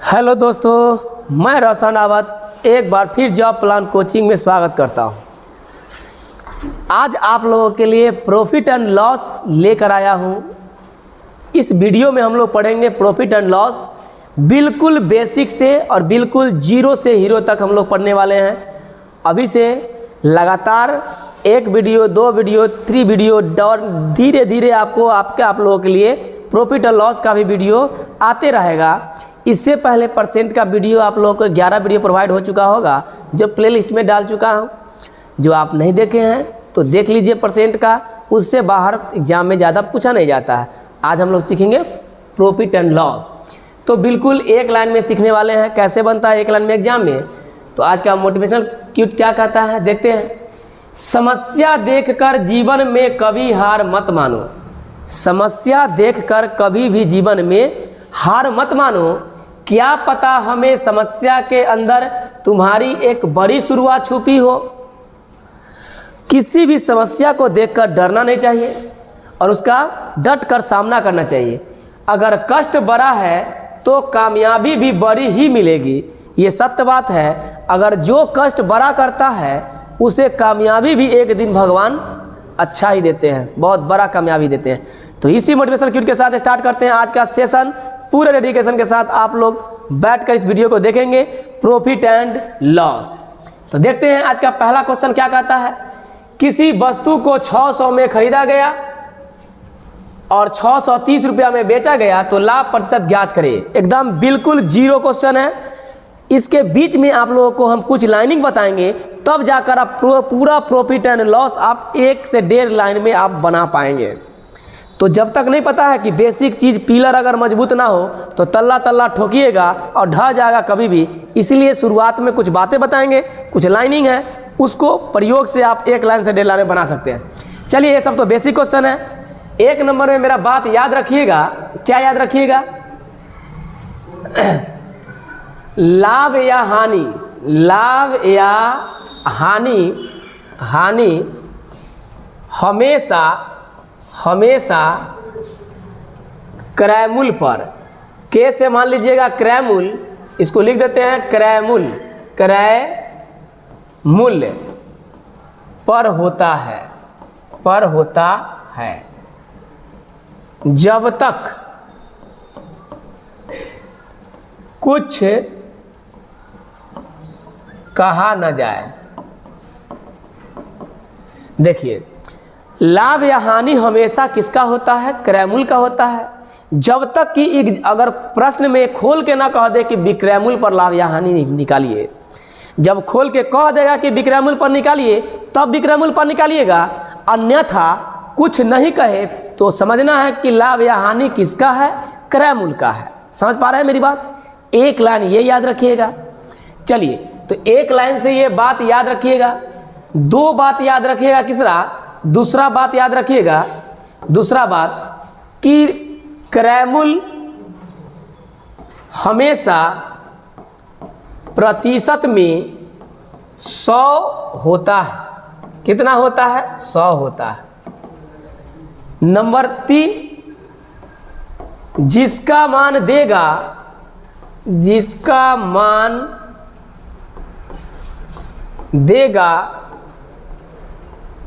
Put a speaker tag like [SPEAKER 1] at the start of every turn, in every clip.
[SPEAKER 1] Hello दोस्तों, मैं रोशन आवत एक बार फिर जॉब प्लान कोचिंग में स्वागत करता हूं। आज आप लोगों के लिए प्रॉफिट एंड लॉस लेकर आया हूं। इस वीडियो में हम लोग पढ़ेंगे प्रॉफिट एंड लॉस बिल्कुल बेसिक से और बिल्कुल जीरो से हीरो तक हम लोग पढ़ने वाले हैं। अभी से लगातार एक वीडियो, दो वीडियो, 3 वीडियो और धीरे धीरे आप लोगों के लिए प्रॉफिट एंड लॉस का भी वीडियो आते रहेगा। इससे पहले परसेंट का वीडियो आप लोगों को 11 वीडियो प्रोवाइड हो चुका होगा, जो प्लेलिस्ट में डाल चुका हूं। जो आप नहीं देखे हैं तो देख लीजिए परसेंट का, उससे बाहर एग्जाम में ज़्यादा पूछा नहीं जाता है। आज हम लोग सीखेंगे प्रॉफिट एंड लॉस, तो बिल्कुल एक लाइन में सीखने वाले हैं। कैसे बनता है एक लाइन में एग्जाम में, तो आज का मोटिवेशनल क्यूट क्या कहता है देखते हैं। समस्या देखकर जीवन में कभी हार मत मानो। समस्या देखकर कभी भी जीवन में हार मत मानो। क्या पता हमें समस्या के अंदर तुम्हारी एक बड़ी शुरुआत छुपी हो। किसी भी समस्या को देखकर डरना नहीं चाहिए और उसका डट कर सामना करना चाहिए। अगर कष्ट बड़ा है तो कामयाबी भी बड़ी ही मिलेगी, ये सत्य बात है। अगर जो कष्ट बड़ा करता है उसे कामयाबी भी एक दिन भगवान अच्छा ही देते हैं, बहुत बड़ा कामयाबी देते हैं। तो इसी मोटिवेशनल क्यूट के साथ स्टार्ट करते हैं आज का सेशन। पूरे डेडिकेशन के साथ आप लोग बैठकर इस वीडियो को देखेंगे, प्रॉफिट एंड लॉस। तो देखते हैं आज का पहला क्वेश्चन क्या कहता है। किसी वस्तु को 600 में खरीदा गया और 630 रुपया में बेचा गया तो लाभ प्रतिशत ज्ञात करें। एकदम बिल्कुल जीरो क्वेश्चन है। इसके बीच में आप लोगों को हम कुछ लाइनिंग बताएंगे, तब जाकर आप पूरा प्रॉफिट एंड लॉस आप 1 से 1.5 लाइन में आप बना पाएंगे। तो जब तक नहीं पता है कि बेसिक चीज़ पिलर अगर मजबूत ना हो तो तल्ला तल्ला ठोकिएगा और ढह जाएगा कभी भी। इसलिए शुरुआत में कुछ बातें बताएंगे, कुछ लाइनिंग है, उसको प्रयोग से आप 1 लाइन से 1.5 लाइन में बना सकते हैं। चलिए, ये सब तो बेसिक क्वेश्चन है। 1 नंबर में मेरा बात याद रखिएगा। क्या याद रखिएगा? लाभ या हानि, लाभ या हानि हमेशा क्रय मूल्य पर, के से मान लीजिएगा क्रय मूल्य, इसको लिख देते हैं क्रय मूल्य पर होता है। जब तक कुछ कहा न जाए। देखिए, लाभ या हानि हमेशा किसका होता है? क्रय मूल्य का होता है। जब तक कि अगर प्रश्न में खोल के ना कह दे कि विक्रय मूल्य पर लाभ या हानि निकालिए। जब खोल के कह देगा कि विक्रय मूल्य पर निकालिए तब विक्रय मूल्य पर निकालिएगा, अन्यथा कुछ नहीं कहे तो समझना है कि लाभ या हानि किसका है? क्रय मूल्य का है। समझ पा रहे हैं मेरी बात? 1 लाइन ये याद रखिएगा। चलिए, तो 1 लाइन से ये बात याद रखिएगा। 2 बात याद रखिएगा। दूसरा बात याद रखिएगा। दूसरा बात कि क्रय मूल्य हमेशा प्रतिशत में 100 होता है। कितना होता है? 100 होता है। नंबर 3, जिसका मान देगा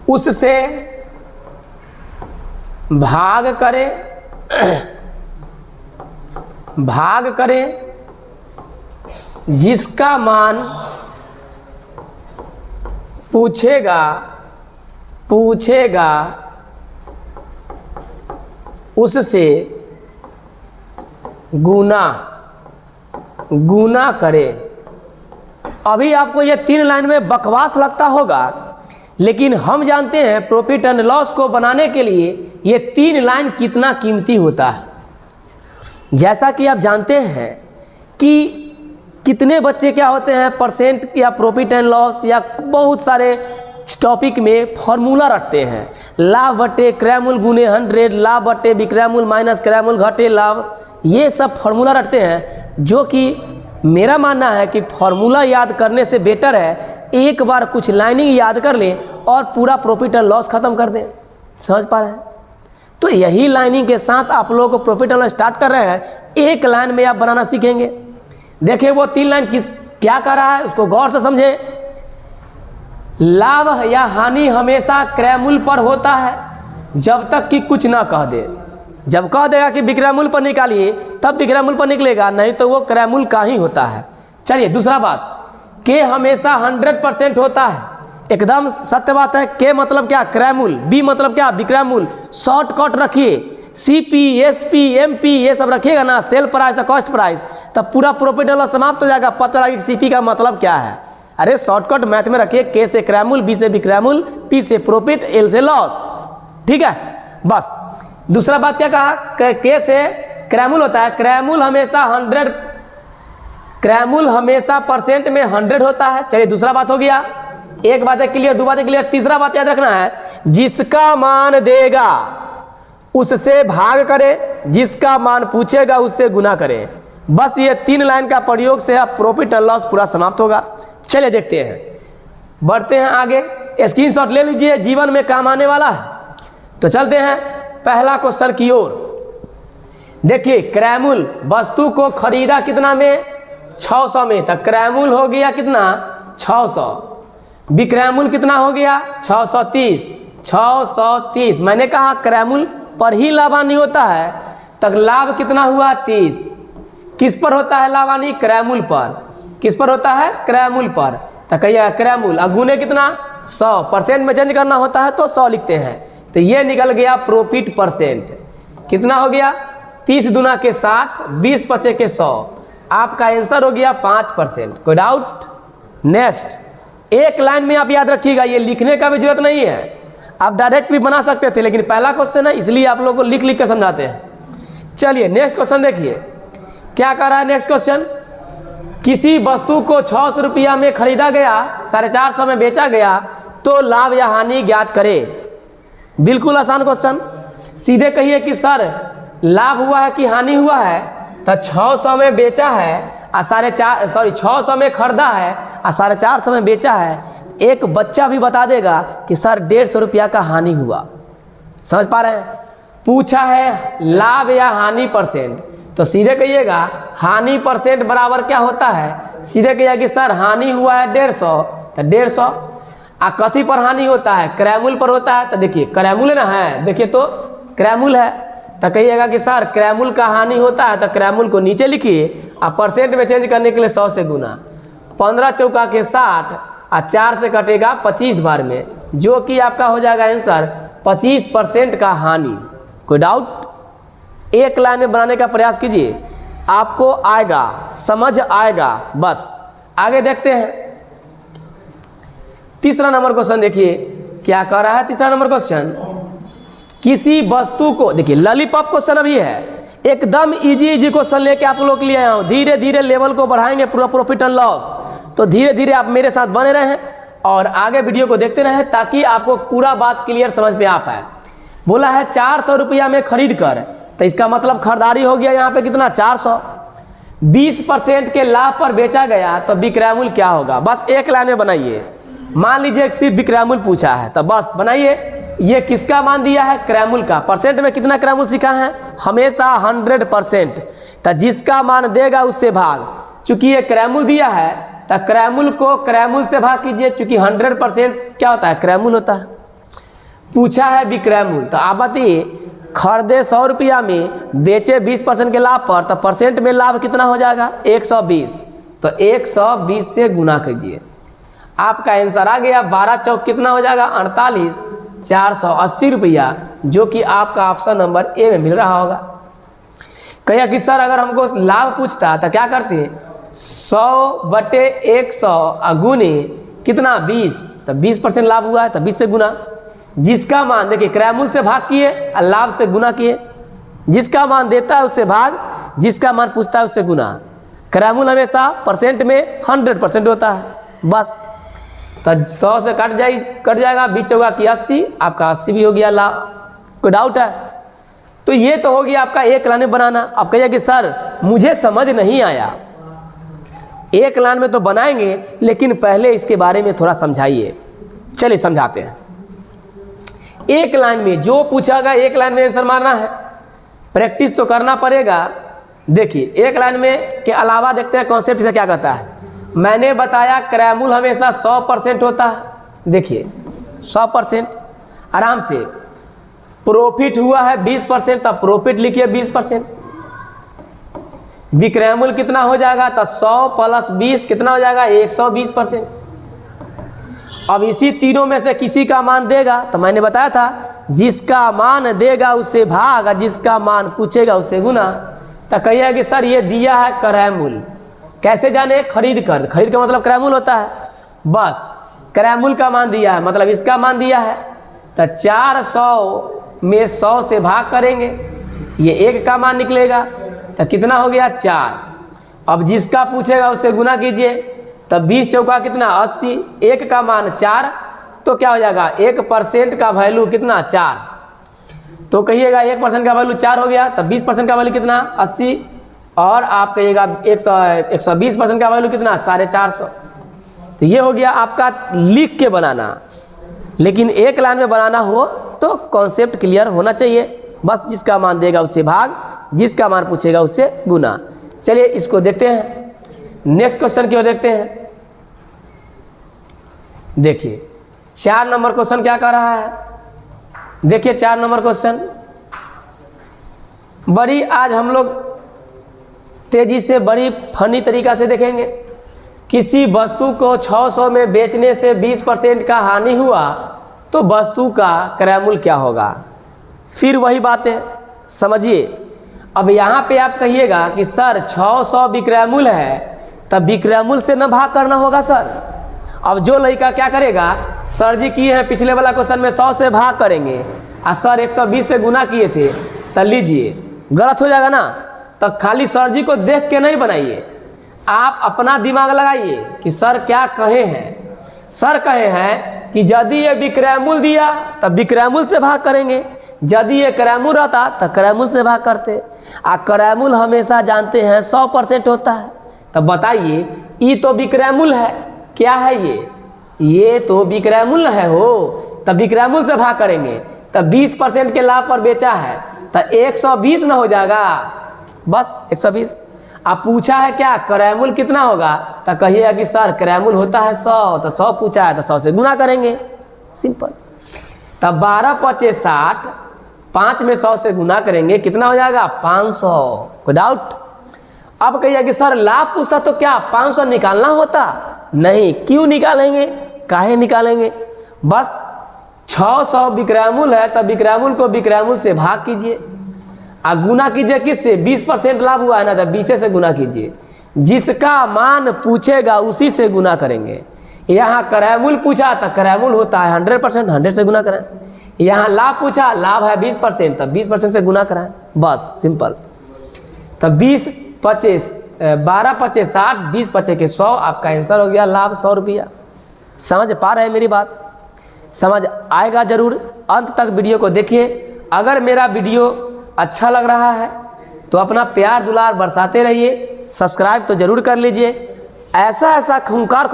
[SPEAKER 1] उससे भाग करें। जिसका मान पूछेगा उससे गुना करें। अभी आपको ये 3 लाइन में बकवास लगता होगा, लेकिन हम जानते हैं प्रॉफिट एंड लॉस को बनाने के लिए ये 3 लाइन कितना कीमती होता है। जैसा कि आप जानते हैं कि कितने बच्चे क्या होते हैं, परसेंट या प्रॉफिट एंड लॉस या बहुत सारे टॉपिक में फॉर्मूला रखते हैं। लाभ बटे क्रय मूल्य गुने 100, लाभ बटे विक्रय मूल्य माइनस क्रय मूल्य घटे लाभ, ये सब फॉर्मूला रखते हैं। जो कि मेरा मानना है कि फॉर्मूला याद करने से बेटर है एक बार कुछ लाइनिंग याद कर लें और पूरा प्रॉफिट एंड लॉस खत्म कर दें। समझ पा रहे हैं? तो यही लाइनिंग के साथ आप लोगों को प्रॉफिट एंड लॉस स्टार्ट कर रहे हैं। एक लाइन में आप बनाना सीखेंगे। देखिए वो 3 लाइन क्या कर रहा है, उसको गौर से समझे। लाभ या हानि हमेशा क्रय मूल्य पर होता है जब तक कि कुछ ना कह दे। जब कह देगा कि विक्रय मूल्य पर निकालिए तब विक्रय मूल्य पर निकलेगा, नहीं तो वो क्रय मूल्य का ही होता है। चलिए दूसरा बात, के हमेशा 100% होता है, एकदम सत्य बात है। के मतलब क्या, क्रय मूल्य। बी मतलब क्या, विक्रय मूल्य। शॉर्टकट रखिए, सीपी, एसपी, एमपी ये सब रखिएगा ना, सेल प्राइस, कॉस्ट प्राइस, तब पूरा प्रॉफिट वाला समाप्त हो जाएगा। पता लगे सीपी का मतलब क्या है। अरे शॉर्टकट मैथ में रखिए, के से क्रय मूल्य, बी से विक्रय मूल्य, पी से प्रॉफिट, एल से लॉस। ठीक है, बस। दूसरा बात क्या कहा, के से क्रय मूल्य होता है। क्रय मूल्य हमेशा परसेंट में 100 होता है। चलिए दूसरा बात हो गया, एक बात है क्लियर, दो बातें क्लियर। तीसरा बात याद रखना है, जिसका मान देगा उससे भाग करे, जिसका मान पूछेगा उससे गुना करें। बस ये 3 लाइन का प्रयोग से आप प्रॉफिट एंड लॉस पूरा समाप्त होगा। चलिए देखते हैं, बढ़ते हैं आगे। स्क्रीनशॉट ले लीजिए, जीवन में काम आने वाला है। तो चलते हैं पहला क्वेश्चन की ओर। देखिए क्रय मूल्य, वस्तु को खरीदा कितना में, 600 में, तो क्रय मूल्य हो गया कितना, 600। विक्रय मूल्य कितना हो गया, 630। 630 मैंने कहा क्रय मूल्य पर ही लाभानी होता है, तब लाभ कितना हुआ, 30। किस पर होता है लाभानी, क्रय मूल्य पर। किस पर होता है, क्रय मूल्य पर। तो कहिए क्रय मूल्य, अगुने कितना, 100। परसेंट में चेंज करना होता है तो 100 लिखते हैं। तो ये निकल गया प्रॉफिट परसेंट। कितना हो गया, 30 दूना के 60, 20 पचे के 100। आपका आंसर हो गया 5%। कोई डाउट? नेक्स्ट, एक लाइन में आप याद रखिएगा, ये लिखने का भी जरूरत नहीं है, आप डायरेक्ट भी बना सकते थे, लेकिन पहला क्वेश्चन है इसलिए आप लोगों को लिख लिख कर समझाते हैं। चलिए नेक्स्ट क्वेश्चन देखिए क्या कर रहा है। नेक्स्ट क्वेश्चन, किसी वस्तु को 600 रुपया में खरीदा गया, 450 में बेचा गया, तो लाभ या हानि ज्ञात करें। बिल्कुल आसान क्वेश्चन। सीधे कहिए कि सर लाभ हुआ है कि हानि हुआ है, तो 600 में बेचा है और 600 में खरीदा है और 450 में बेचा है। एक बच्चा भी बता देगा कि सर 150 रुपया का हानि हुआ। समझ पा रहे हैं? पूछा है लाभ या हानि परसेंट, तो सीधे कहिएगा हानि परसेंट बराबर क्या होता है, सीधे कहिएगा कि सर हानि हुआ है 150, तो 150। आ कथी पर हानि होता है, क्रय मूल्य पर होता है। तो देखिए क्रय मूल्य ना है, देखिए तो क्रय मूल्य है, तो कहिएगा कि सर क्रय मूल्य का हानि होता है, तो क्रय मूल्य को नीचे लिखिए और परसेंट में चेंज करने के लिए 100 से गुना। 15 चौका के 60 और 4 से कटेगा 25 बार में, जो कि आपका हो जाएगा आंसर 25% का हानि। कोई डाउट? एक लाइन में बनाने का प्रयास कीजिए, आपको आएगा, समझ आएगा। बस आगे देखते हैं। तीसरा नंबर क्वेश्चन देखिए क्या कर रहा है। तीसरा नंबर क्वेश्चन, किसी वस्तु को, देखिए लॉलीपॉप क्वेश्चन अभी है, एकदम इजी क्वेश्चन लेके आप लोग के लिए आया हूं। धीरे धीरे लेवल को बढ़ाएंगे पूरा प्रॉफिट एंड लॉस। तो धीरे धीरे आप मेरे साथ बने रहें और आगे वीडियो को देखते रहें ताकि आपको पूरा बात क्लियर समझ में आ पाए। बोला है 400 रुपया में खरीद कर, तो इसका मतलब खरीदारी हो गया यहाँ पे कितना, 400। 20% के लाभ पर बेचा गया, तो विक्रय मूल्य क्या होगा। बस एक लाइन में बनाइए। मान लीजिए सिर्फ विक्रय मूल्य पूछा है, तो बस बनाइए। ये किसका मान दिया है, क्रय मूल्य का। परसेंट में कितना क्रय मूल्य सीखा है, हमेशा 100%। तो जिसका मान देगा उससे भाग, चूंकि ये क्रय मूल्य दिया है तो क्रय मूल्य को क्रय मूल्य से भाग कीजिए, चूंकि 100% क्या होता है, क्रय मूल्य होता है। पूछा है विक्रय मूल्य, तो आप बताइए खरीदे 100 रुपया में, बेचे 20% के लाभ पर, तो परसेंट में लाभ कितना हो जाएगा, 120। तो 120 से गुना कीजिए, आपका आंसर आ गया 12 चौक कितना हो जाएगा, 48, 480 रुपया, जो कि आपका ऑप्शन नंबर ए में मिल रहा होगा। कहिए कि सर अगर हमको लाभ पूछता तो क्या करते हैं, 100/100 गुने कितना, 20, तो 20% लाभ हुआ है, तो 20 से गुना। जिसका मान, देखिए क्रय मूल्य से भाग किए और लाभ से गुना किए। जिसका मान देता है उससे भाग, जिसका मान पूछता है उससे गुना। क्रय मूल्य हमेशा परसेंट में 100% होता है। बस तो 100 से कट जाएगा, 20 चौका की 80, आपका 80 भी हो गया लाभ। कोई डाउट है? तो ये तो हो गया आपका एक लाइन बनाना। आप कहिए कि सर मुझे समझ नहीं आया। एक लाइन में तो बनाएंगे, लेकिन पहले इसके बारे में थोड़ा समझाइए। चलिए समझाते हैं। एक लाइन में जो पूछा गया, एक लाइन में आंसर मारना है। प्रैक्टिस तो करना पड़ेगा, देखिए एक लाइन में के अलावा देखते हैं कॉन्सेप्ट से क्या कहता है। मैंने बताया क्रैमूल हमेशा 100% होता है। देखिए 100% आराम से, प्रॉफिट हुआ है 20%, तब प्रॉफिट लिखिए 20%। विक्रैमूल कितना हो जाएगा, तो 100 + 20 कितना हो जाएगा, 120%। अब इसी तीनों में से किसी का मान देगा, तो मैंने बताया था जिसका मान देगा उससे भाग, जिसका मान पूछेगा उससे गुना। तो कहिए कि सर ये दिया है क्रैमूल, कैसे जाने, खरीद कर, खरीद का मतलब क्रैमूल होता है। बस क्रैमूल का मान दिया है, मतलब इसका मान दिया है, तो 400 में 100 से भाग करेंगे, ये 1 का मान निकलेगा, तो कितना हो गया 4। अब जिसका पूछेगा उससे गुना कीजिए, तब 20 चौका कितना 80, 1 का मान 4, तो क्या हो जाएगा 1% का वैल्यू कितना 4। तो कहिएगा 1% का वैल्यू 4 हो गया, तब 20% का वैल्यू कितना 80, और आप कहिएगा 120% का वैल्यू कितना 450। तो ये हो गया आपका लिख के बनाना, लेकिन एक लाइन में बनाना हो तो कॉन्सेप्ट क्लियर होना चाहिए। बस जिसका मान देगा उससे भाग, जिसका मान पूछेगा उससे गुना। चलिए इसको देखते हैं, नेक्स्ट क्वेश्चन की ओर देखते हैं। देखिए 4 नंबर क्वेश्चन क्या कर रहा है। देखिए 4 नंबर क्वेश्चन बड़ी आज हम लोग तेजी से बड़ी फनी तरीका से देखेंगे। किसी वस्तु को 600 में बेचने से 20% का हानि हुआ तो वस्तु का क्रैमूल क्या होगा। फिर वही बातें समझिए। अब यहाँ पे आप कहिएगा कि सर 600 विक्रैमूल है, तब विक्रैमूल से न भाग करना होगा सर। अब जो लड़का क्या करेगा, सर जी किए हैं पिछले वाला क्वेश्चन में 100 से भाग करेंगे, और सर 120 से गुना किए थे, तो लीजिए गलत हो जाएगा ना। तो खाली सर जी को देख के नहीं बनाइए, आप अपना दिमाग लगाइए कि सर क्या कहे हैं। सर कहे हैं कि यदि ये विक्रैमूल दिया तब विक्रैमूल से भाग करेंगे, यदि ये क्रैमूल रहता तो क्रैमूल से भाग करते। क्रैमूल हमेशा जानते हैं 100% होता है। तब बताइए ये तो विक्रैमूल है, क्या है ये तो विक्रैमूल है हो, तब विक्रैमूल से भाग करेंगे, तब 20% के लाभ पर बेचा है तो 120 ना हो जाएगा, बस 120। आप पूछा है क्या क्रैमूल कितना होगा, तो कहिएगा कि सर क्रैमूल होता है 100, तो 100 पूछा है तो 100 से गुना करेंगे, सिंपल। तब 12 × 5 = 60, 5 में 100 से गुना करेंगे, कितना हो जाएगा 500। कोई डाउट। अब कहिए कि सर लाभ पूछता तो क्या 500 निकालना होता, नहीं। क्यों निकालेंगे, काहे निकालेंगे, बस 600 विक्रैमूल है, तब विक्रैमूल को विक्रैमूल से भाग कीजिए, गुना कीजिए किससे, 20% लाभ हुआ है ना, तो 20 से गुना कीजिए। जिसका मान पूछेगा उसी से गुना करेंगे। यहाँ क्रैमूल पूछा तो क्रैमूल होता है 100%, 100 से गुना करें। यहाँ लाभ पूछा, लाभ है 20%, तब 20% से गुना कराएं, बस सिंपल। तब 12 × 5 = 60, 20 × 5 = 100, आपका आंसर हो गया लाभ 100 रुपया। समझ पा रहे हैं मेरी बात, समझ आएगा जरूर। अंत तक वीडियो को देखिए। अगर मेरा वीडियो अच्छा लग रहा है तो अपना प्यार दुलार बरसाते रहिए, सब्सक्राइब तो जरूर कर लीजिए। ऐसा खूंखार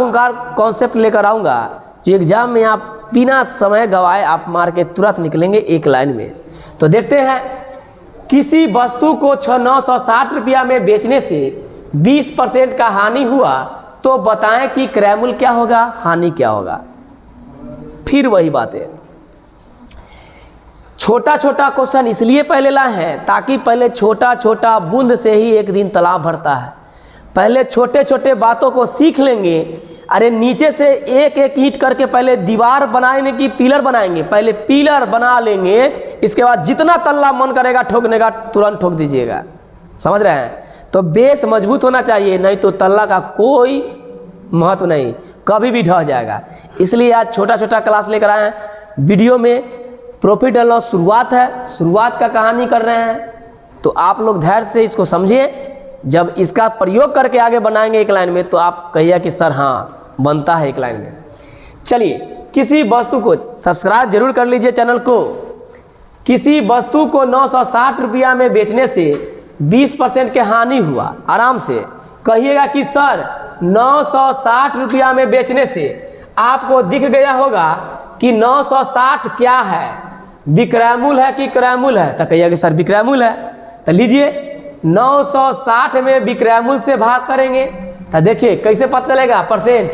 [SPEAKER 1] कॉन्सेप्ट लेकर आऊँगा जो एग्जाम में आप बिना समय गवाए आप मार के तुरंत निकलेंगे एक लाइन में। तो देखते हैं, किसी वस्तु को 960 रुपया में बेचने से 20% का हानि हुआ तो बताएं कि क्रैमूल क्या होगा, हानि क्या होगा। फिर वही बात है, छोटा क्वेश्चन इसलिए पहले लाए हैं ताकि पहले छोटा बूंद से ही एक दिन तालाब भरता है। पहले छोटे बातों को सीख लेंगे। अरे नीचे से एक ईंट करके पहले दीवार बनाने की पिलर बनाएंगे, पहले पिलर बना लेंगे, इसके बाद जितना तल्ला मन करेगा ठोकने का तुरंत ठोक दीजिएगा। समझ रहे हैं। तो बेस मजबूत होना चाहिए, नहीं तो तल्ला का कोई महत्व नहीं, कभी भी ढह जाएगा। इसलिए आज छोटा क्लास लेकर आए हैं। वीडियो में प्रॉफिट एंड लॉस शुरुआत है, शुरुआत का कहानी कर रहे हैं, तो आप लोग धैर्य से इसको समझिए। जब इसका प्रयोग करके आगे बनाएंगे एक लाइन में तो आप कहिए कि सर हाँ बनता है एक लाइन में। चलिए, किसी वस्तु को सब्सक्राइब जरूर कर लीजिए चैनल को। किसी वस्तु को 960 रुपया में बेचने से 20% के हानि हुआ, आराम से कहिएगा कि सर 960 रुपया में बेचने से आपको दिख गया होगा कि 960 क्या है, विक्रैमूल है कि क्रैमूल है, तो कहिएगा कि सर विक्रैमूल है। तो लीजिए 960 में विक्रय मूल्य से भाग करेंगे तो देखिए कैसे पता चलेगा परसेंट।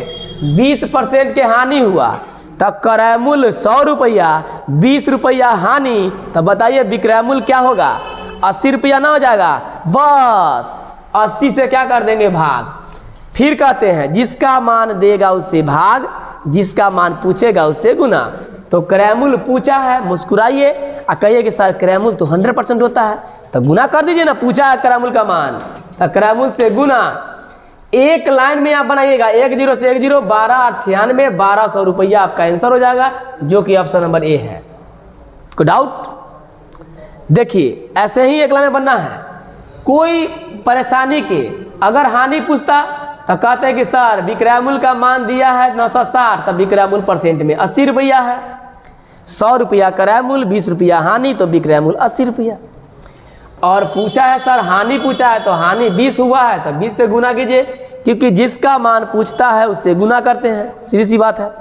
[SPEAKER 1] 20% के हानि हुआ तो क्रय मूल्य 100 रुपया, 20 रुपया हानि, तो बताइए विक्रय मूल्य क्या होगा? 80 रुपया ना हो जाएगा? बस 80 से क्या कर देंगे? भाग। फिर कहते हैं जिसका मान देगा उससे भाग, जिसका मान पूछेगा उससे गुना। तो क्रय मूल्य पूछा है, मुस्कुराइए और कहिए कि सर क्रय मूल्य तो 100% होता है, तो गुना कर दीजिए ना, पूछा है क्रय मूल्य का मान, तो क्रय मूल्य से गुना। एक लाइन में आप बनाइएगा 10 से 10, 12 8 96, 1200 रुपया आपका आंसर हो जाएगा, जो कि ऑप्शन नंबर ए है। कोई डाउट? देखिए ऐसे ही एक लाइन में बनना है। कोई परेशानी के अगर हानि पूछता तो कहते हैं कि सर विक्रय मूल्य का मान दिया है 960, तब विक्रय मूल्य परसेंट में 80 रुपया है। 100 रुपया क्रय मूल्य, 20 रुपया हानि, तो विक्रय मूल्य 80 रुपया। और पूछा है सर हानि पूछा है तो हानि 20 हुआ है, तो 20 से गुना कीजिए, क्योंकि जिसका मान पूछता है उससे गुना करते हैं, सीधी सी बात है।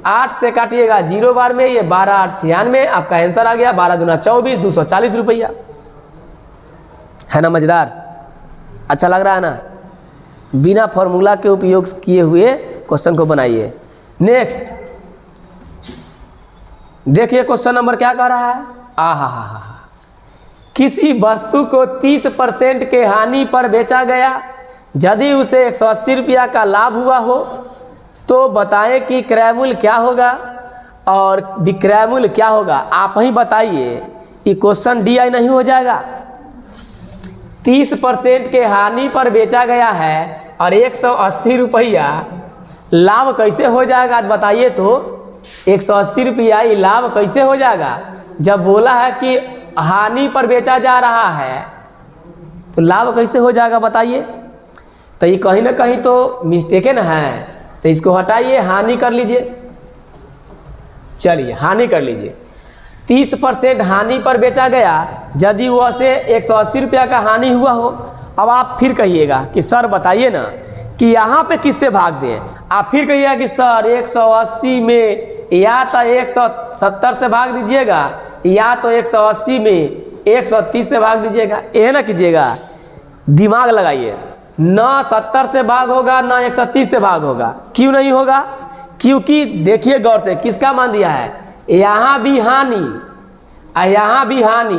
[SPEAKER 1] 8 से काटिएगा 0 बार में, ये 12 8 96, आपका आंसर आ गया 12 दूना 24, 240 रुपया। है ना मजेदार? अच्छा लग रहा है ना? बिना फॉर्मूला के उपयोग किए हुए क्वेश्चन को बनाइए। नेक्स्ट देखिए क्वेश्चन नंबर क्या कह रहा है। आहा, किसी वस्तु को 30% के हानि पर बेचा गया, यदि उसे 180 रुपया का लाभ हुआ हो तो बताएं कि क्रय मूल्य क्या होगा और विक्रय मूल्य क्या होगा। आप ही बताइए, ये क्वेश्चन डी आई नहीं हो जाएगा? 30% के हानि पर बेचा गया है और 180 रुपया लाभ कैसे हो जाएगा बताइए। तो 180 रुपया ये लाभ कैसे हो जाएगा? जब बोला है कि हानि पर बेचा जा रहा है तो लाभ कैसे हो जाएगा बताइए। तो ये कहीं ना कहीं तो मिस्टेक है ना है, तो इसको हटाइए, हानि कर लीजिए। चलिए हानि कर लीजिए। 30% हानि पर बेचा गया, यदि वह से 180 रुपया का हानि हुआ हो। अब आप फिर कहिएगा कि सर बताइए ना कि यहाँ पे किससे भाग दें। आप फिर कहिएगा कि सर 180 में या तो 170 से भाग दीजिएगा या तो 180 में 130 से भाग दीजिएगा। यह ना कीजिएगा, दिमाग लगाइए। ना 70 से भाग होगा ना 130 से भाग होगा। क्यों नहीं होगा? क्योंकि देखिए गौर से किसका मान दिया है, यहाँ भी हानि और यहाँ भी हानि,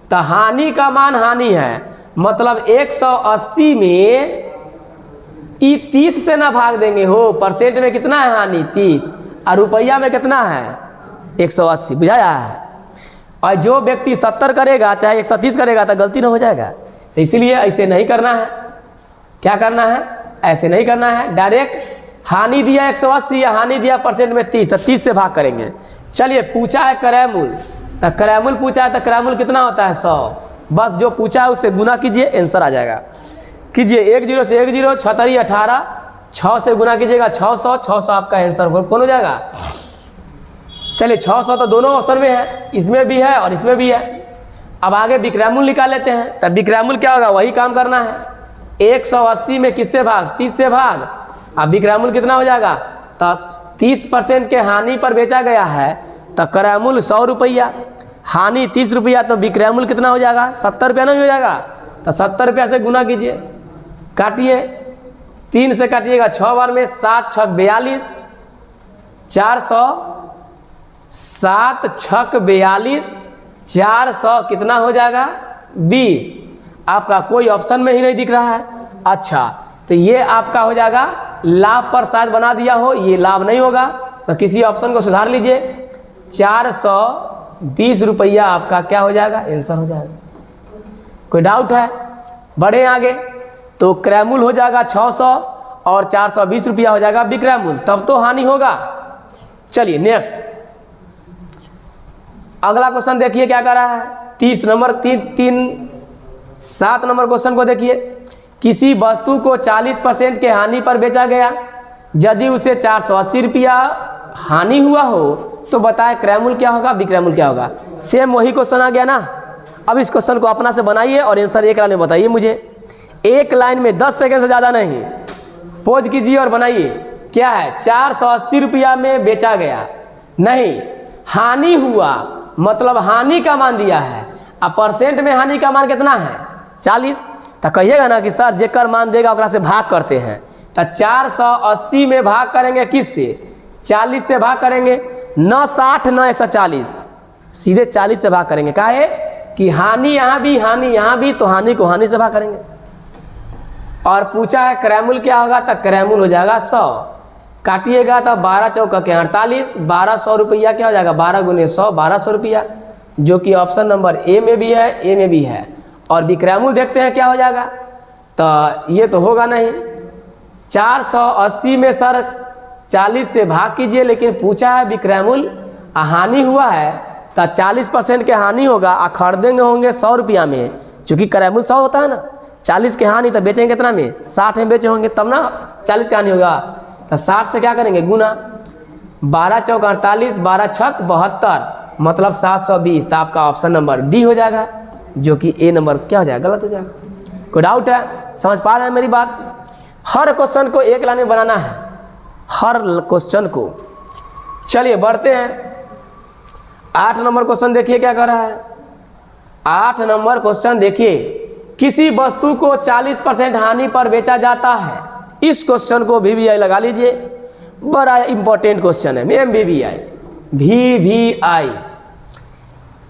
[SPEAKER 1] तो हानि का मान हानि है, मतलब 180 में ई 30 से ना भाग देंगे हो। परसेंट में कितना है हानि? 30, और रुपया में कितना है? 180। बुझाया है? और जो व्यक्ति 70 करेगा चाहे 130 करेगा तो गलती ना हो जाएगा। तो इसलिए ऐसे नहीं करना है। क्या करना है? ऐसे नहीं करना है। डायरेक्ट हानि दिया 180 या हानि दिया परसेंट में 30, तो 30 से भाग करेंगे। चलिए पूछा है क्रय मूल्य, तो क्रय मूल्य पूछा है तो क्रय मूल्य कितना होता है? 100। बस जो पूछा है उससे गुना कीजिए, आंसर आ जाएगा। कीजिए 10 से 10, 6 18, 6 से गुना कीजिएगा 600, 600 आपका आंसर कौन हो जाएगा? चलिए 600 तो दोनों ऑप्शन में है, इसमें भी है और इसमें भी है। अब आगे विक्रय मूल्य निकाल लेते हैं। तब विक्रय मूल्य क्या होगा? वही काम करना है। 180 में किससे भाग? 30 से भाग। अब विक्रय मूल्य कितना हो जाएगा? तो 30% के हानि पर बेचा गया है तो क्रय मूल्य 100 रुपया, हानि 30 रुपया, तो विक्रय मूल्य कितना हो जाएगा? 70 रुपया नहीं हो जाएगा? तो 70 रुपया से गुना कीजिए, काटिए, 3 से काटिएगा 6 बार में, 7 छक 42, 400, 7 छक 42, 400 कितना हो जाएगा? 20। आपका कोई ऑप्शन में ही नहीं दिख रहा है। अच्छा, तो ये आपका हो जाएगा लाभ पर शायद बना दिया हो, ये लाभ नहीं होगा, तो किसी ऑप्शन को सुधार लीजिए। 420 रुपया आपका क्या हो जाएगा? आंसर हो जाएगा। कोई डाउट है? बढ़े आगे, तो क्रय मूल्य हो जाएगा 600 और 420 रुपया हो जाएगा विक्रय मूल्य, तब तो हानि होगा। चलिए नेक्स्ट अगला क्वेश्चन देखिए क्या कर रहा है। 7 नंबर क्वेश्चन को देखिए। किसी वस्तु को 40% के हानि पर बेचा गया, यदि उसे 480 रुपया हानि हुआ हो तो बताए क्रय मूल्य क्या होगा, विक्रय मूल्य क्या होगा। सेम वही क्वेश्चन आ गया ना। अब इस क्वेश्चन को अपना से बनाइए और आंसर एक लाइन में बताइए मुझे। एक लाइन में 10 सेकंड से ज़्यादा नहीं, पोज कीजिए और बनाइए। क्या है? 480 रुपया में बेचा गया, नहीं हानि हुआ, मतलब हानि का मान दिया है। अब परसेंट में हानि का मान कितना है? 40, तो कहिएगा ना कि सर जेकर मान देगा ओकरा से भाग करते हैं। तो 480 में भाग करेंगे किससे? 40 से भाग करेंगे, न 60 न 140, सीधे 40 से भाग करेंगे। काहे कि हानि यहाँ भी हानि यहाँ भी, तो हानि को हानि से भाग करेंगे। और पूछा है क्रैमूल क्या होगा, तो क्रैमूल हो जाएगा 100। काटिएगा तो 12 चौका के 48, 1200 रुपया क्या हो जाएगा, 12 गुने 100 1200 रुपया, जो कि ऑप्शन नंबर ए में भी है, ए में भी है। और विक्रैमूल देखते हैं क्या हो जाएगा, तो ये तो होगा नहीं। 480 में सर 40 से भाग कीजिए, लेकिन पूछा है विक्रैमूल हानि हुआ है, तो 40% के हानि होगा और खरीदेंगे होंगे 100 रुपया में, चूँकि क्रैमूल 100 होता है ना। 40 के हानि तो बेचेंगे कितना में, 60 में बेचे होंगे, तब ना 40 का हानि होगा। तो 60 से क्या करेंगे गुना, 12 चौक 48, 12 छक 72, मतलब 720। तो आपका ऑप्शन नंबर डी हो जाएगा, जो कि ए नंबर क्या हो जाएगा, गलत हो जाएगा। कोई डाउट है? समझ पा रहे हैं मेरी बात? हर क्वेश्चन को एक लाइन में बनाना है, हर क्वेश्चन को। चलिए बढ़ते हैं, 8 नंबर क्वेश्चन देखिए क्या कर रहा है। 8 नंबर क्वेश्चन देखिए, किसी वस्तु को 40% हानि पर बेचा जाता है। इस क्वेश्चन को VVI लगा लीजिए, बड़ा इंपॉर्टेंट क्वेश्चन है। VVI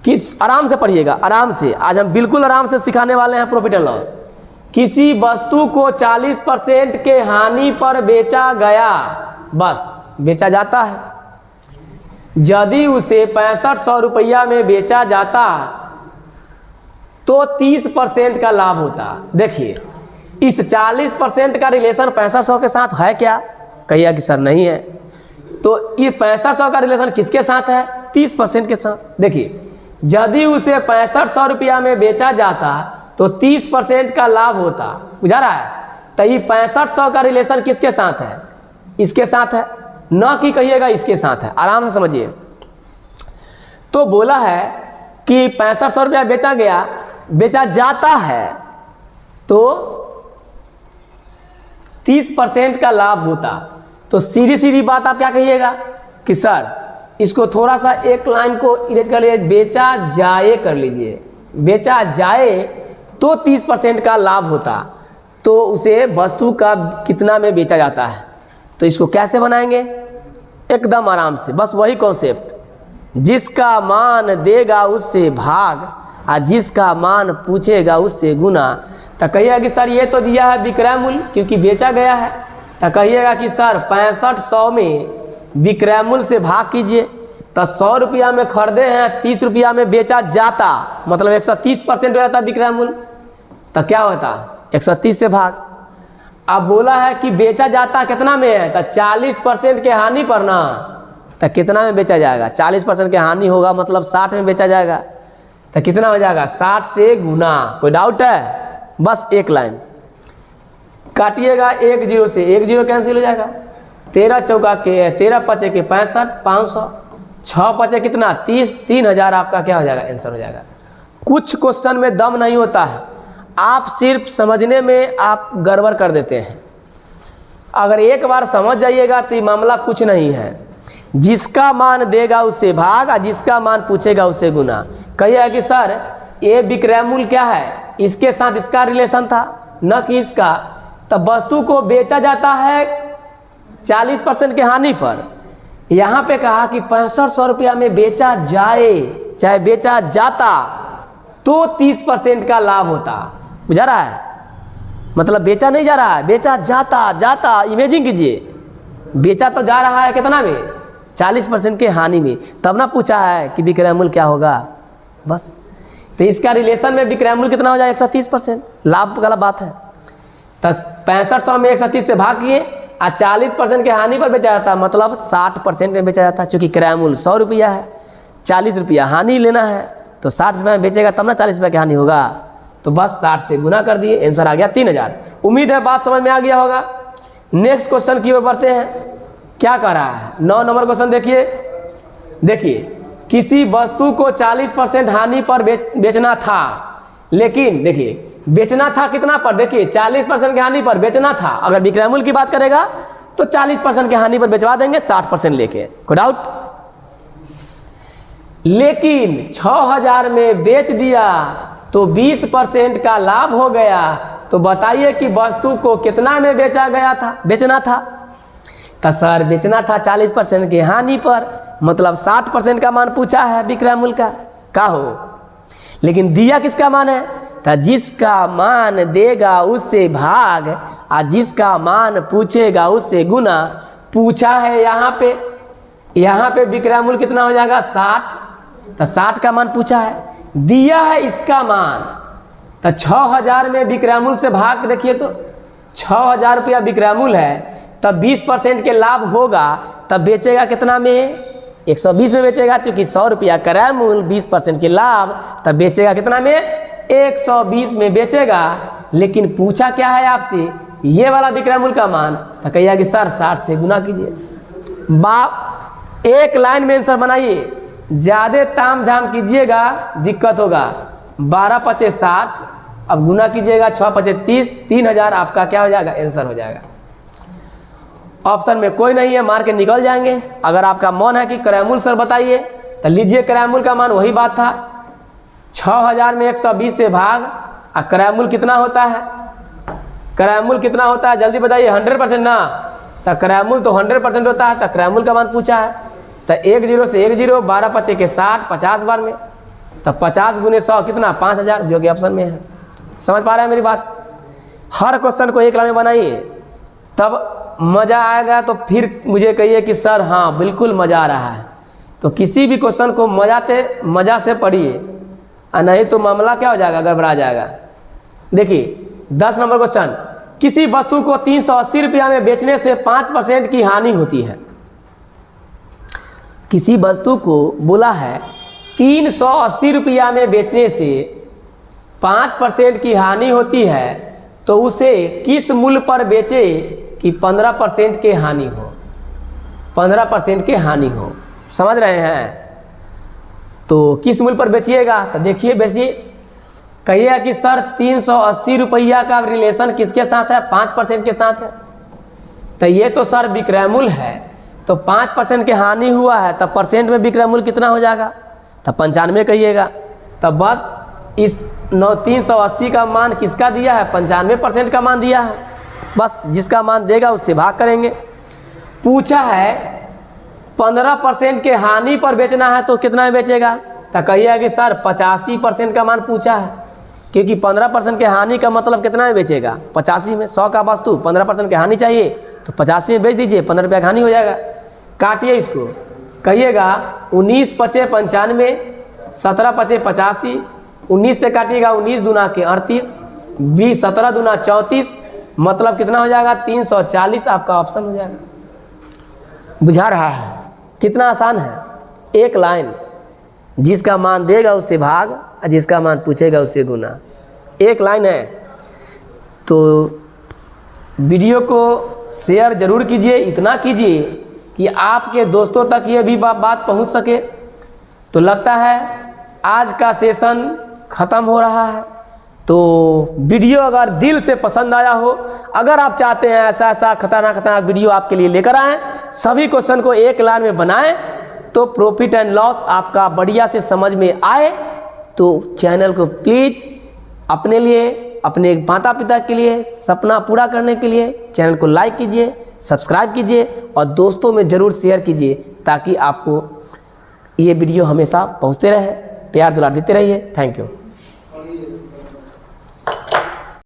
[SPEAKER 1] किस, आराम से पढ़िएगा, आराम से। आज हम बिल्कुल आराम से सिखाने वाले हैं प्रॉफिट एंड लॉस। किसी वस्तु को 40% के हानि पर बेचा गया, बस बेचा जाता है। यदि उसे 6500 रुपया में बेचा जाता तो 30% का लाभ होता। देखिए इस 40% का रिलेशन 6500 के साथ है क्या? कहिएगा कि सर नहीं है। तो ये 6500 का रिलेशन किसके साथ है? 30% के साथ। देखिए यदि उसे 6500 रुपया में बेचा जाता तो 30% का लाभ होता। बुझा रहा है? तो ये 6500 का रिलेशन किसके साथ है? इसके साथ है, न कि कहिएगा इसके साथ है। आराम से समझिए। तो बोला है कि 6500 रुपया बेचा जाता है तो 30% का लाभ होता। तो सीधी सीधी बात आप क्या कहिएगा कि सर इसको थोड़ा सा एक लाइन को इरेज कर लीजिए, बेचा जाए कर लीजिए। बेचा जाए तो 30% का लाभ होता, तो उसे वस्तु का कितना में बेचा जाता है। तो इसको कैसे बनाएंगे? एकदम आराम से, बस वही कॉन्सेप्ट, जिसका मान देगा उससे भाग और जिसका मान पूछेगा उससे गुना। तो कहिएगा कि सर ये तो दिया है विक्रय मूल्य क्योंकि बेचा गया है, तो कहिएगा कि सर 6500 में विक्रय मूल्य से भाग कीजिए। तो 100 रुपया में खरीदे हैं, 30 रुपया में बेचा जाता, मतलब 130% हो जाता विक्रय मूल्य। तो क्या होता? 130 से भाग। अब बोला है कि बेचा जाता कितना में है, तो 40% के हानि पर ना। तो कितना में बेचा जाएगा? 40% के हानि होगा, मतलब 60 में बेचा जाएगा। तो कितना हो जाएगा? 60 से गुना। कोई डाउट है? बस एक लाइन काटिएगा, 1 0 से 1 0 कैंसिल हो जाएगा। 13 चौका के 13 पचे के 65, 500, 6 पचे कितना 30, 3000 आपका क्या हो जाएगा? आंसर हो जाएगा। कुछ क्वेश्चन में दम नहीं होता है, आप सिर्फ समझने में आप गड़बड़ कर देते हैं। अगर एक बार समझ जाइएगा तो ये मामला कुछ नहीं है। जिसका मान देगा उससे भाग और जिसका मान पूछेगा उससे गुना। कहिएगा कि सर ये विक्रय मूल्य क्या है, इसके साथ इसका रिलेशन था न कि इसका। तब वस्तु को बेचा जाता है 40% के हानि पर। यहाँ पे कहा कि 6500 रुपया में बेचा जाए, चाहे बेचा जाता तो 30% का लाभ होता। बुझा रहा है? मतलब बेचा नहीं जा रहा है, बेचा जाता। इमेजिन कीजिए, बेचा तो जा रहा है कितना में? 40% के हानि में। तब ना पूछा है कि विक्रय मूल्य क्या होगा। बस तो इसका रिलेशन में विक्रय मूल्य कितना हो जाए? 130%। लाभ वाला बात है। तो 6500 में 130 से भाग किए और 40% के हानि पर बेचा जाता, मतलब 60% में बेचा जाता। चूँकि क्रय मूल्य 100 रुपया है, 40 रुपया हानि लेना है, तो 60 रुपये में बेचेगा तब ना 40 रुपये की हानि होगा। तो बस 60 से गुना कर दिए, आंसर आ गया 3000। उम्मीद है बात समझ में आ गया होगा। नेक्स्ट क्वेश्चन की ओर बढ़ते हैं। क्या कर रहा है? 9 नंबर क्वेश्चन देखिए, किसी वस्तु को 40% हानि पर बेचना था, लेकिन देखिए बेचना था कितना पर? देखिए 40% की हानि पर बेचना था। अगर विक्रय मूल्य की बात करेगा तो 40% की हानि पर बेचवा देंगे 60% लेके। कोई डाउट? लेकिन 6000 में बेच दिया तो 20% का लाभ हो गया। तो बताइए कि वस्तु को कितना में बेचना था। तो सर बेचना था 40% की हानि पर, मतलब 60% का मान पूछा है विक्रय मूल्य का हो। लेकिन दिया किसका मान है? तो जिसका मान देगा उससे भाग और जिसका मान पूछेगा उससे गुना। पूछा है यहाँ पे विक्रय मूल्य कितना हो जाएगा 60। तो 60 का मान पूछा है, दिया है इसका मान। तो 6000 में विक्रय मूल्य से भाग देखिए तो 6000 रुपया विक्रय मूल्य है, तब 20% के लाभ होगा, तब बेचेगा कितना में 120 में बेचेगा। क्योंकि 100 रुपया क्रय मूल्य 20% के लाभ, तब बेचेगा कितना में 120 में बेचेगा। लेकिन पूछा क्या है आपसे, ये वाला विक्रय मूल्य का मान। तो कहिएगा कि सर 60 से गुना कीजिए। बाप एक लाइन में आंसर बनाइए, ज़्यादा ताम झाम कीजिएगा दिक्कत होगा। 12 पचे 60, अब गुना कीजिएगा 6 पचे 30, 3000 आपका क्या हो जाएगा आंसर हो जाएगा। ऑप्शन में कोई नहीं है, मार के निकल जाएंगे। अगर आपका मन है कि क्रय मूल्य सर बताइए तो लीजिए, क्रय मूल्य का मान वही बात था 6000 में 120 से भाग। और क्रय मूल्य कितना होता है, क्रय मूल्य कितना होता है जल्दी बताइए। 100% ना, तो क्रय मूल्य तो 100% होता है। तो क्रय मूल्य का मान पूछा है, तो 10 से 10, 12 पचे के 60, 50 बार में, तो 50 गुने 100 कितना 5000, जो कि ऑप्शन में है। समझ पा रहे हैं मेरी बात? हर क्वेश्चन को एक लाइन में बनाइए, तब मज़ा आएगा। तो फिर मुझे कहिए कि सर हाँ बिल्कुल मज़ा आ रहा है। तो किसी भी क्वेश्चन को मज़ा से पढ़िए, और नहीं तो मामला क्या हो जाएगा, गड़बड़ा जाएगा। देखिए 10 नंबर क्वेश्चन, किसी वस्तु को 380 रुपया में बेचने से 5% की हानि होती है। किसी वस्तु को बोला है 380 रुपया में बेचने से 5% की हानि होती है, तो उसे किस मूल्य पर बेचे कि 15% के हानि हो, 15% के हानि हो। समझ रहे हैं? तो किस मूल्य पर बेचिएगा, तो देखिए बेचिए। कहिएगा कि सर 380 रुपया का रिलेशन किसके साथ है, 5% के साथ है। तो ये तो सर विक्रय मूल्य है, तो 5% के हानि हुआ है, तब परसेंट में विक्रय मूल्य कितना हो जाएगा, तब 95 कहिएगा। तब बस इस 380 का मान किसका दिया है, 95% का मान दिया है। बस जिसका मान देगा उससे भाग करेंगे। पूछा है 15% के हानि पर बेचना है, तो कितना में बेचेगा, तो कहिएगा कि सर 85% का मान पूछा है। क्योंकि 15% के हानि का मतलब कितना में बेचेगा, 85 में। 100 का वस्तु 15% की हानि चाहिए, तो 85 में बेच दीजिए, 15 रुपया की हानि हो जाएगा। काटिए इसको, कहिएगा 19 पचे 95, 17 पचे 85, 19 से काटिएगा 19 दूना के 38, 20 17 दूना 34, मतलब कितना हो जाएगा 340 आपका ऑप्शन हो जाएगा। बुझा रहा है कितना आसान है? एक लाइन, जिसका मान देगा उससे भाग और जिसका मान पूछेगा उससे गुना। एक लाइन है। तो वीडियो को शेयर जरूर कीजिए, इतना कीजिए कि आपके दोस्तों तक ये भी बात पहुंच सके। तो लगता है आज का सेशन ख़त्म हो रहा है। तो वीडियो अगर दिल से पसंद आया हो, अगर आप चाहते हैं ऐसा खतरनाक वीडियो आपके लिए लेकर आएँ, सभी क्वेश्चन को एक लाइन में बनाएं, तो प्रॉफिट एंड लॉस आपका बढ़िया से समझ में आए, तो चैनल को प्लीज़ अपने लिए, अपने माता पिता के लिए, सपना पूरा करने के लिए चैनल को लाइक कीजिए, सब्सक्राइब कीजिए और दोस्तों में ज़रूर शेयर कीजिए, ताकि आपको ये वीडियो हमेशा पहुँचते रहे। प्यार दुलार देते रहिए। Thank you.